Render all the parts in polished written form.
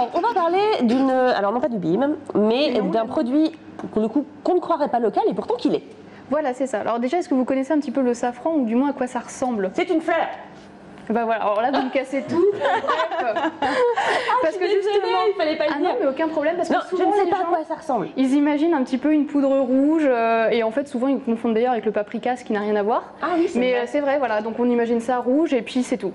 Alors, on va parler d'une, alors non pas du BIM, mais d'un produit, pour le coup, qu'on ne croirait pas local et pourtant qu'il est. Voilà, c'est ça. Alors déjà, est-ce que vous connaissez un petit peu le safran ou du moins à quoi ça ressemble? C'est une fleur. Bah voilà, alors là vous me cassez tout. Parce que justement, il fallait pas le dire. Non, mais aucun problème parce que souvent, je ne sais les pas gens, à quoi ça ressemble. Ils imaginent un petit peu une poudre rouge et en fait souvent ils confondent d'ailleurs avec le paprika, ce qui n'a rien à voir. Ah oui, mais c'est vrai, voilà, donc on imagine ça rouge et puis c'est tout.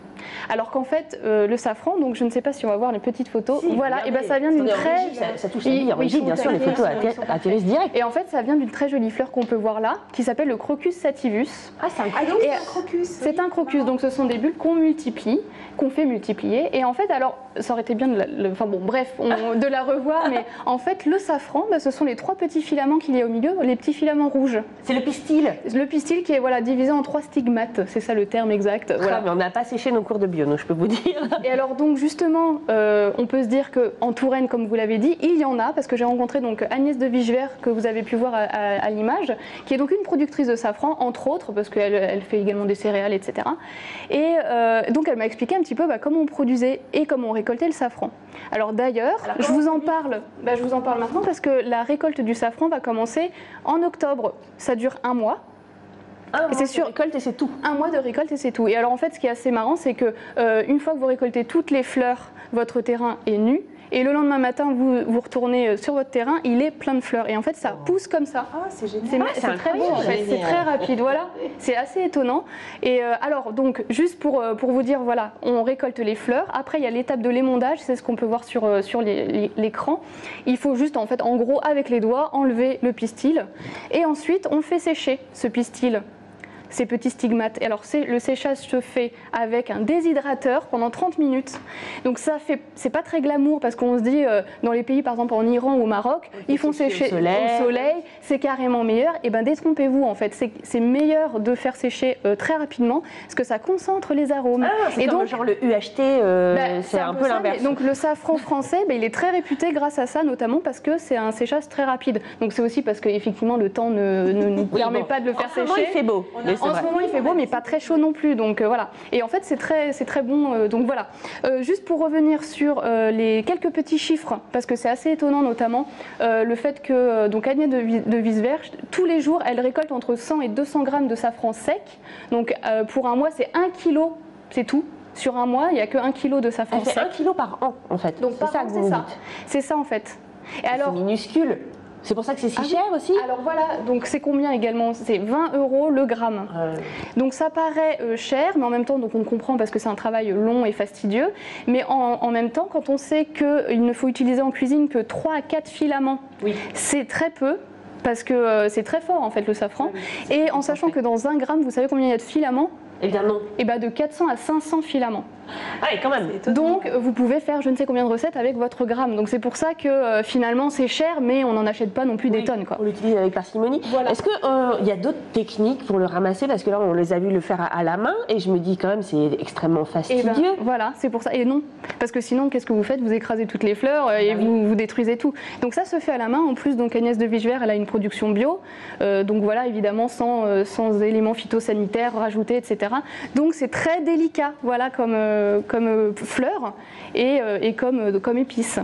Alors qu'en fait le safran, donc je ne sais pas si on va voir les petites photos. Si, voilà, regardez, et ben ça vient d'une très, ça touche la vie en Belgique, bien sûr, les photos atterrissent direct. Et en fait ça vient d'une très jolie fleur qu'on peut voir là, qui s'appelle le Crocus sativus. Ah, c'est un crocus. C'est un crocus. C'est un crocus, donc ce sont des bulbes qu'on multiplie, qu'on fait multiplier. Et en fait, alors, ça aurait été bien de la revoir, mais en fait, le safran, bah, ce sont les trois petits filaments qu'il y a au milieu, les petits filaments rouges. C'est le pistil. Le pistil qui est voilà, divisé en 3 stigmates, c'est ça le terme exact. Voilà. Mais on n'a pas séché nos cours de bio, donc je peux vous dire. Et alors donc justement, on peut se dire qu'en Touraine, comme vous l'avez dit, il y en a, parce que j'ai rencontré donc Agnès de Vichevert, que vous avez pu voir à l'image, qui est donc une productrice de safran, entre autres, parce qu'elle fait également des céréales, etc. Et donc elle m'a expliqué un petit peu comment on produisait et comment on récoltait le safran. Alors d'ailleurs, je vous en parle maintenant parce que la récolte du safran va commencer en octobre. Ça dure un mois. Un mois de récolte et c'est tout. Un mois de récolte et c'est tout. Et alors en fait, ce qui est assez marrant, c'est que une fois que vous récoltez toutes les fleurs, votre terrain est nu. Et le lendemain matin, vous retournez sur votre terrain, il est plein de fleurs. Et en fait, ça pousse comme ça. Ah, c'est génial. C'est très beau en fait, c'est très rapide, voilà. C'est assez étonnant. Et alors, donc, juste pour vous dire, voilà, on récolte les fleurs. Après, il y a l'étape de l'émondage, c'est ce qu'on peut voir sur l'écran. Il faut juste, en fait, en gros, avec les doigts, enlever le pistil. Et ensuite, on fait sécher ce pistil. Ces petits stigmates. Et alors le séchage se fait avec un déshydrateur pendant 30 minutes. Donc ça fait, c'est pas très glamour parce qu'on se dit dans les pays par exemple en Iran ou au Maroc, ils font sécher au soleil, c'est carrément meilleur. Et ben détrompez-vous en fait, c'est meilleur de faire sécher très rapidement parce que ça concentre les arômes. Ah, c'est comme genre le UHT, c'est un peu l'inverse. Donc le safran français, il est très réputé grâce à ça, notamment parce que c'est un séchage très rapide. Donc c'est aussi parce qu'effectivement le temps ne nous permet pas de le faire sécher. Il fait beau. En ce moment, il fait beau, mais pas très chaud non plus. Donc voilà. Et en fait, c'est très bon. Donc voilà. Juste pour revenir sur les quelques petits chiffres, parce que c'est assez étonnant, notamment le fait que donc Agnès de Vichevert, tous les jours, elle récolte entre 100 et 200 grammes de safran sec. Donc pour un mois, c'est 1 kilo, c'est tout. Sur un mois, il n'y a que 1 kilo de safran sec. 1 kilo par an, en fait. Donc c'est ça que vous dites. C'est ça, en fait. Et alors, c'est minuscule. C'est pour ça que c'est si cher aussi. Alors voilà, donc c'est combien également? C'est 20 € le gramme. Donc ça paraît cher, mais en même temps, donc on comprend parce que c'est un travail long et fastidieux. Mais en même temps, quand on sait qu'il ne faut utiliser en cuisine que 3 à 4 filaments, c'est très peu. Parce que c'est très fort en fait le safran. Et en sachant que dans 1 gramme, vous savez combien il y a de filaments? Eh bien non. Et bien de 400 à 500 filaments. Ah oui, quand même. Donc vous pouvez faire je ne sais combien de recettes avec votre gramme. Donc c'est pour ça que finalement c'est cher, mais on n'en achète pas non plus des tonnes, quoi. On l'utilise avec parcimonie. Voilà. Est-ce qu'il y a d'autres techniques pour le ramasser? Parce que là on les a vus le faire à la main et je me dis quand même c'est extrêmement fastidieux. Voilà, c'est pour ça. Et non, parce que sinon qu'est-ce que vous faites? Vous écrasez toutes les fleurs et vous détruisez tout. Donc ça se fait à la main. En plus, donc Agnès de Vichevert, elle a une production bio. Donc voilà, évidemment sans éléments phytosanitaires rajoutés, etc. Donc c'est très délicat, voilà, comme fleur et comme épice.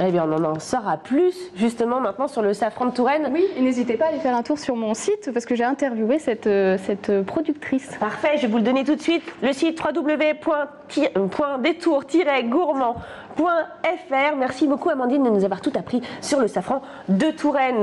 Eh bien, on en saura plus justement maintenant sur le safran de Touraine. Oui, et n'hésitez pas à aller faire un tour sur mon site parce que j'ai interviewé cette productrice. Parfait, je vais vous le donner tout de suite. Le site www.détour-gourmand.fr. Merci beaucoup Amandine de nous avoir tout appris sur le safran de Touraine.